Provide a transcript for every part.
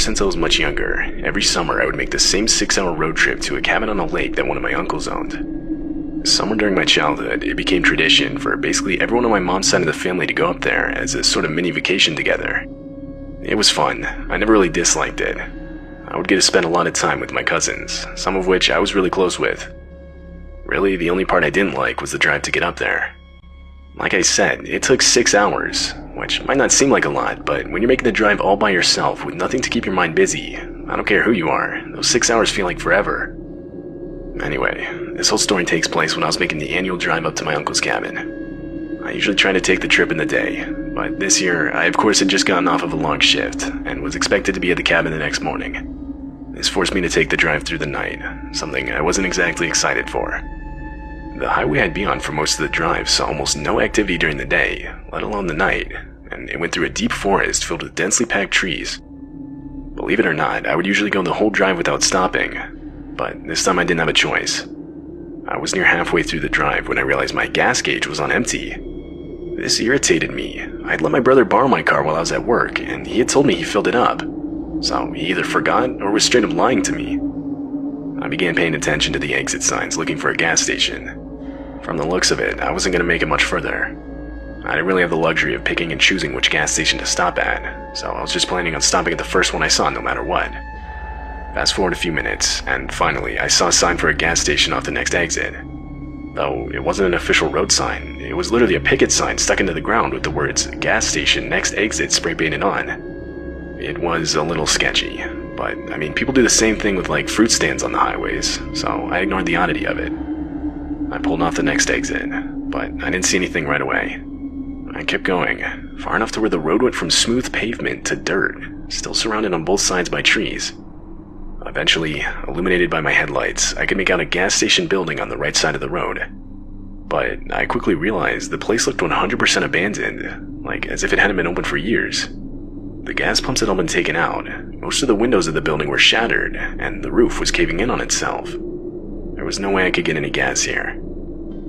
since I was much younger, every summer I would make the same 6-hour road trip to a cabin on a lake that one of my uncles owned. Somewhere during my childhood, it became tradition for basically everyone on my mom's side of the family to go up there as a sort of mini vacation together. It was fun. I never really disliked it. I would get to spend a lot of time with my cousins, some of which I was really close with. Really, the only part I didn't like was the drive to get up there. Like I said, it took 6 hours, which might not seem like a lot, but when you're making the drive all by yourself with nothing to keep your mind busy, I don't care who you are, those 6 hours feel like forever. Anyway, this whole story takes place when I was making the annual drive up to my uncle's cabin. I usually try to take the trip in the day, but this year, I of course had just gotten off of a long shift, and was expected to be at the cabin the next morning. This forced me to take the drive through the night, something I wasn't exactly excited for. The highway I'd be on for most of the drive saw almost no activity during the day, let alone the night, and it went through a deep forest filled with densely packed trees. Believe it or not, I would usually go the whole drive without stopping, but this time I didn't have a choice. I was near halfway through the drive when I realized my gas gauge was on empty. This irritated me. I'd let my brother borrow my car while I was at work, and he had told me he filled it up, so he either forgot or was straight up lying to me. I began paying attention to the exit signs looking for a gas station. From the looks of it, I wasn't going to make it much further. I didn't really have the luxury of picking and choosing which gas station to stop at, so I was just planning on stopping at the first one I saw no matter what. Fast forward a few minutes, and finally I saw a sign for a gas station off the next exit. Though it wasn't an official road sign, it was literally a picket sign stuck into the ground with the words "Gas Station, Next Exit" spray painted on. It was a little sketchy, but I mean, people do the same thing with like fruit stands on the highways, so I ignored the oddity of it. I pulled off the next exit, but I didn't see anything right away. I kept going, far enough to where the road went from smooth pavement to dirt, still surrounded on both sides by trees. Eventually, illuminated by my headlights, I could make out a gas station building on the right side of the road. But I quickly realized the place looked 100% abandoned, like as if it hadn't been open for years. The gas pumps had all been taken out, most of the windows of the building were shattered, and the roof was caving in on itself. There was no way I could get any gas here.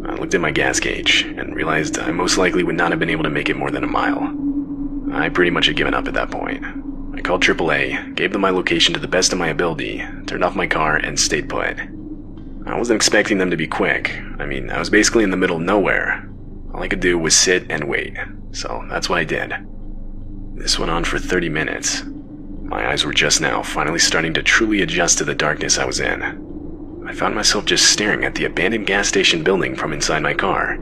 I looked at my gas gauge and realized I most likely would not have been able to make it more than a mile. I pretty much had given up at that point. I called AAA, gave them my location to the best of my ability, turned off my car, and stayed put. I wasn't expecting them to be quick. I mean, I was basically in the middle of nowhere. All I could do was sit and wait, so that's what I did. This went on for 30 minutes. My eyes were just now finally starting to truly adjust to the darkness I was in. I found myself just staring at the abandoned gas station building from inside my car.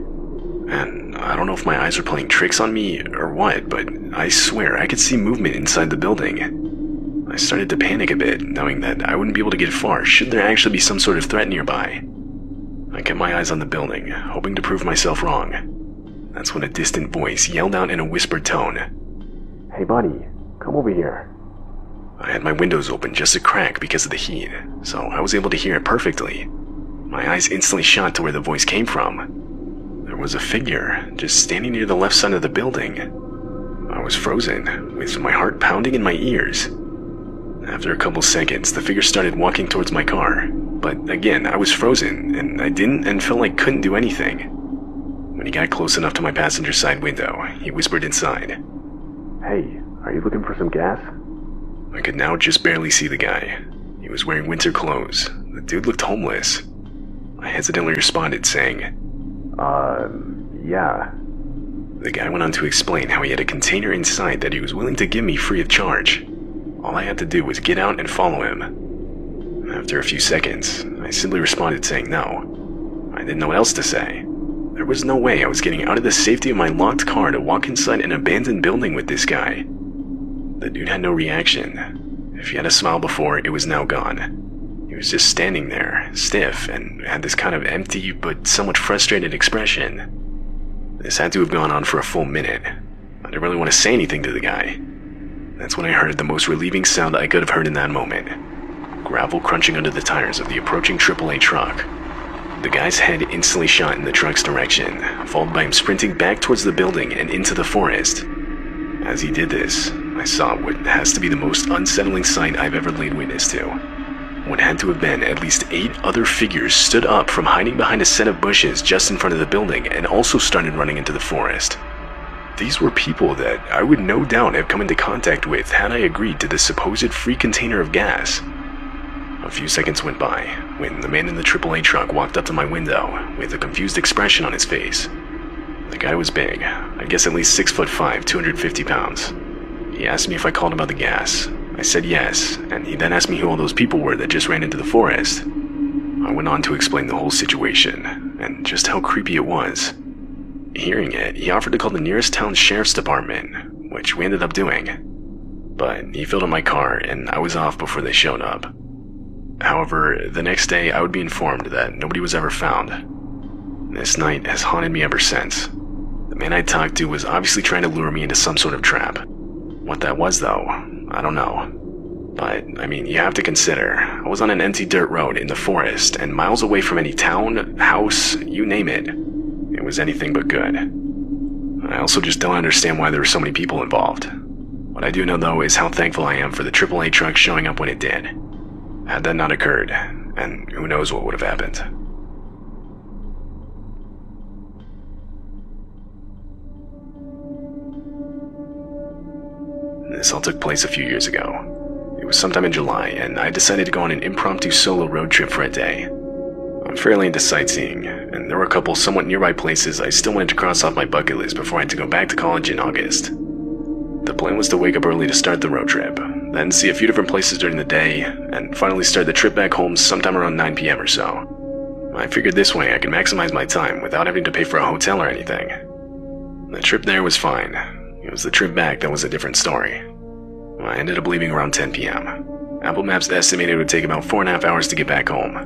And I don't know if my eyes were playing tricks on me or what, but I swear I could see movement inside the building. I started to panic a bit, knowing that I wouldn't be able to get far should there actually be some sort of threat nearby. I kept my eyes on the building, hoping to prove myself wrong. That's when a distant voice yelled out in a whispered tone, "Hey buddy, come over here." I had my windows open just a crack because of the heat, so I was able to hear it perfectly. My eyes instantly shot to where the voice came from. There was a figure just standing near the left side of the building. I was frozen, with my heart pounding in my ears. After a couple seconds, the figure started walking towards my car, but again, I was frozen, and I didn't and felt like couldn't do anything. When he got close enough to my passenger side window, he whispered inside, "Hey, are you looking for some gas?" I could now just barely see the guy. He was wearing winter clothes. The dude looked homeless. I hesitantly responded, saying, yeah. The guy went on to explain how he had a container inside that he was willing to give me free of charge. All I had to do was get out and follow him. After a few seconds, I simply responded saying no. I didn't know what else to say. There was no way I was getting out of the safety of my locked car to walk inside an abandoned building with this guy. The dude had no reaction. If he had a smile before, it was now gone. He was just standing there, stiff, and had this kind of empty but somewhat frustrated expression. This had to have gone on for a full minute. I didn't really want to say anything to the guy. That's when I heard the most relieving sound I could have heard in that moment. Gravel crunching under the tires of the approaching AAA truck. The guy's head instantly shot in the truck's direction, followed by him sprinting back towards the building and into the forest. As he did this, I saw what has to be the most unsettling sight I've ever laid witness to. What had to have been at least 8 other figures stood up from hiding behind a set of bushes just in front of the building and also started running into the forest. these were people that I would no doubt have come into contact with had I agreed to the supposed free container of gas. A few seconds went by when the man in the AAA truck walked up to my window with a confused expression on his face. The guy was big, I guess at least 6'5", 250 pounds. He asked me if I called about the gas. I said yes, and he then asked me who all those people were that just ran into the forest. I went on to explain the whole situation, and just how creepy it was. Hearing it, he offered to call the nearest town sheriff's department, which we ended up doing. But he filled up my car, and I was off before they showed up. However, the next day I would be informed that nobody was ever found. This night has haunted me ever since. The man I talked to was obviously trying to lure me into some sort of trap. What that was, though, I don't know. But, I mean, you have to consider, I was on an empty dirt road in the forest and miles away from any town, house, you name it. It was anything but good. I also just don't understand why there were so many people involved. What I do know, though, is how thankful I am for the AAA truck showing up when it did. Had that not occurred, and who knows what would have happened. This all took place a few years ago. It was sometime in July, and I decided to go on an impromptu solo road trip for a day. I'm fairly into sightseeing, and there were a couple somewhat nearby places I still wanted to cross off my bucket list before I had to go back to college in August. The plan was to wake up early to start the road trip, then see a few different places during the day, and finally start the trip back home sometime around 9 p.m. or so. I figured this way I could maximize my time without having to pay for a hotel or anything. The trip there was fine. It was the trip back that was a different story. I ended up leaving around 10 p.m. Apple Maps estimated it would take about 4.5 hours to get back home.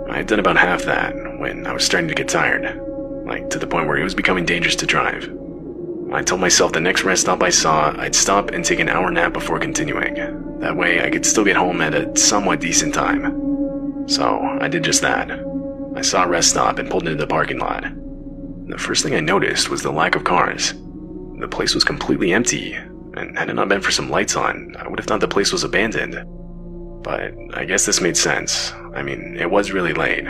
I had done about half that when I was starting to get tired, like to the point where it was becoming dangerous to drive. I told myself the next rest stop I saw, I'd stop and take an hour nap before continuing. That way I could still get home at a somewhat decent time. So I did just that. I saw a rest stop and pulled into the parking lot. The first thing I noticed was the lack of cars. The place was completely empty, and had it not been for some lights on, I would have thought the place was abandoned. But I guess this made sense. I mean, it was really late.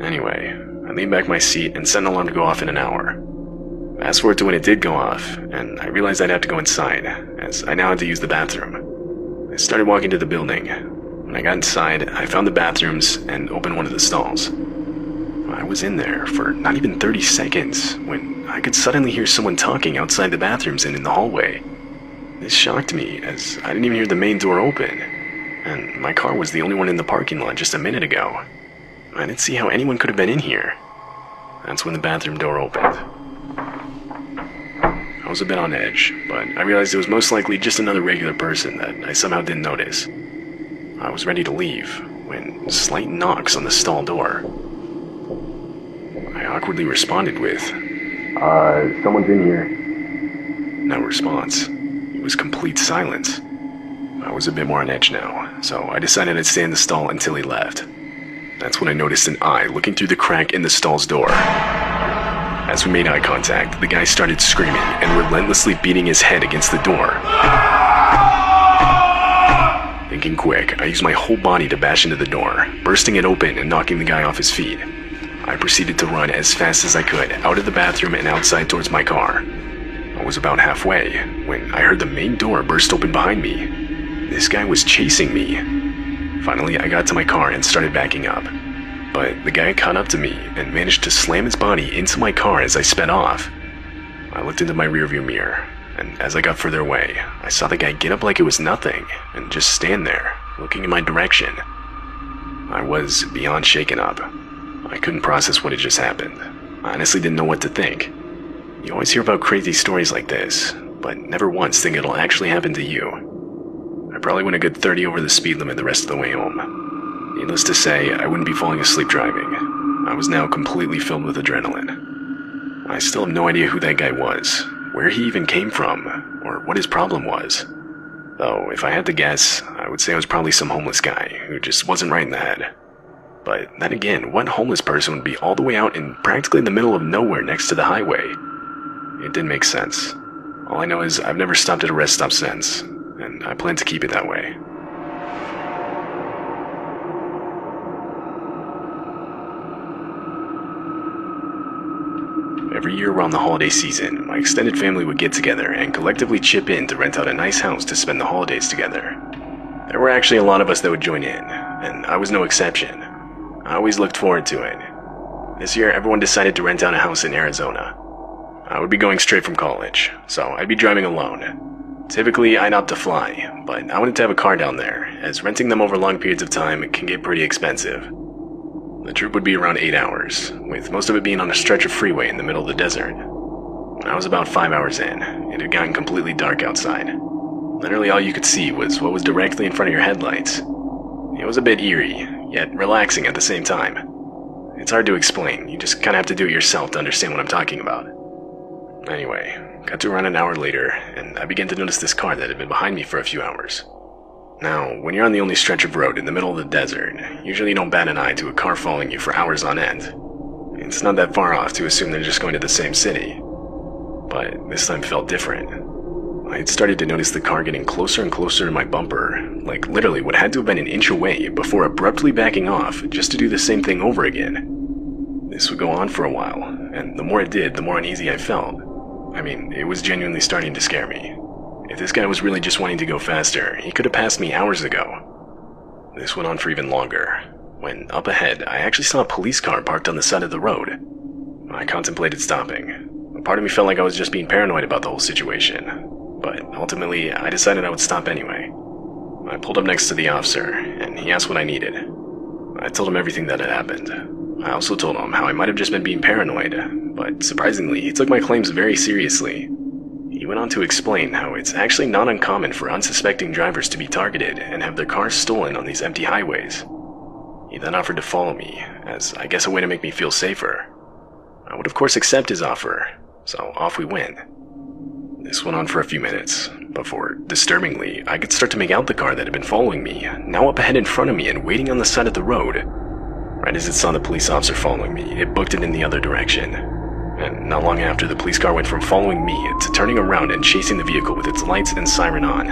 Anyway, I leaned back my seat and set an alarm to go off in an hour. Fast forward to when it did go off, and I realized I'd have to go inside, as I now had to use the bathroom. I started walking to the building. When I got inside, I found the bathrooms and opened one of the stalls. I was in there for not even 30 seconds when I could suddenly hear someone talking outside the bathrooms and in the hallway. This shocked me, as I didn't even hear the main door open, and my car was the only one in the parking lot just a minute ago. I didn't see how anyone could have been in here. That's when the bathroom door opened. I was a bit on edge, but I realized it was most likely just another regular person that I somehow didn't notice. I was ready to leave when slight knocks on the stall door. I awkwardly responded with, someone's in here. No response. It was complete silence. I was a bit more on edge now, so I decided I'd stay in the stall until he left. That's when I noticed an eye looking through the crack in the stall's door. As we made eye contact, the guy started screaming and relentlessly beating his head against the door. Thinking quick, I used my whole body to bash into the door, bursting it open and knocking the guy off his feet. I proceeded to run as fast as I could out of the bathroom and outside towards my car. I was about halfway when I heard the main door burst open behind me. This guy was chasing me. Finally, I got to my car and started backing up. But the guy caught up to me and managed to slam his body into my car as I sped off. I looked into my rearview mirror, and as I got further away, I saw the guy get up like it was nothing and just stand there, looking in my direction. I was beyond shaken up. I couldn't process what had just happened. I honestly didn't know what to think. You always hear about crazy stories like this, but never once think it'll actually happen to you. I probably went a good 30 over the speed limit the rest of the way home. Needless to say, I wouldn't be falling asleep driving. I was now completely filled with adrenaline. I still have no idea who that guy was, where he even came from, or what his problem was. Though, if I had to guess, I would say it was probably some homeless guy who just wasn't right in the head. But then again, what homeless person would be all the way out in practically the middle of nowhere next to the highway? It didn't make sense. All I know is I've never stopped at a rest stop since, and I plan to keep it that way. every year around the holiday season, my extended family would get together and collectively chip in to rent out a nice house to spend the holidays together. There were actually a lot of us that would join in, and I was no exception. I always looked forward to it. This year, everyone decided to rent out a house in Arizona. I would be going straight from college, so I'd be driving alone. Typically, I'd opt to fly, but I wanted to have a car down there, as renting them over long periods of time can get pretty expensive. The trip would be around 8 hours, with most of it being on a stretch of freeway in the middle of the desert. When I was about 5 hours in, it had gotten completely dark outside. Literally all you could see was what was directly in front of your headlights. It was a bit eerie, yet relaxing at the same time. It's hard to explain, you just kinda have to do it yourself to understand what I'm talking about. Anyway, got to around an hour later, and I began to notice this car that had been behind me for a few hours. Now, when you're on the only stretch of road in the middle of the desert, usually you don't bat an eye to a car following you for hours on end. It's not that far off to assume they're just going to the same city. But this time felt different. I had started to notice the car getting closer and closer to my bumper, like literally what had to have been an inch away before abruptly backing off just to do the same thing over again. This would go on for a while, and the more it did, the more uneasy I felt. I mean, it was genuinely starting to scare me. If this guy was really just wanting to go faster, he could have passed me hours ago. This went on for even longer, when up ahead, I actually saw a police car parked on the side of the road. I contemplated stopping. A part of me felt like I was just being paranoid about the whole situation, but ultimately, I decided I would stop anyway. I pulled up next to the officer, and he asked what I needed. I told him everything that had happened. I also told him how I might have just been being paranoid, but surprisingly, he took my claims very seriously. He went on to explain how it's actually not uncommon for unsuspecting drivers to be targeted and have their cars stolen on these empty highways. He then offered to follow me, as I guess a way to make me feel safer. I would of course accept his offer, so off we went. This went on for a few minutes, before, disturbingly, I could start to make out the car that had been following me, now up ahead in front of me and waiting on the side of the road. Right as it saw the police officer following me, it booked it in the other direction. And not long after, the police car went from following me to turning around and chasing the vehicle with its lights and siren on.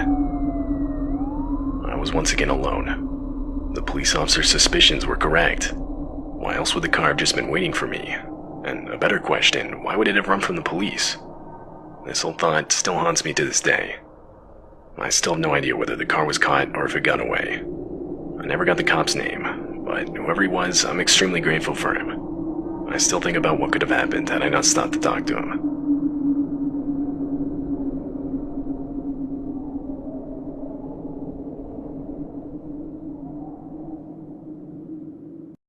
I was once again alone. The police officer's suspicions were correct. Why else would the car have just been waiting for me? And a better question, why would it have run from the police? This whole thought still haunts me to this day. I still have no idea whether the car was caught or if it got away. I never got the cop's name, but whoever he was, I'm extremely grateful for him. I still think about what could have happened had I not stopped to talk to him.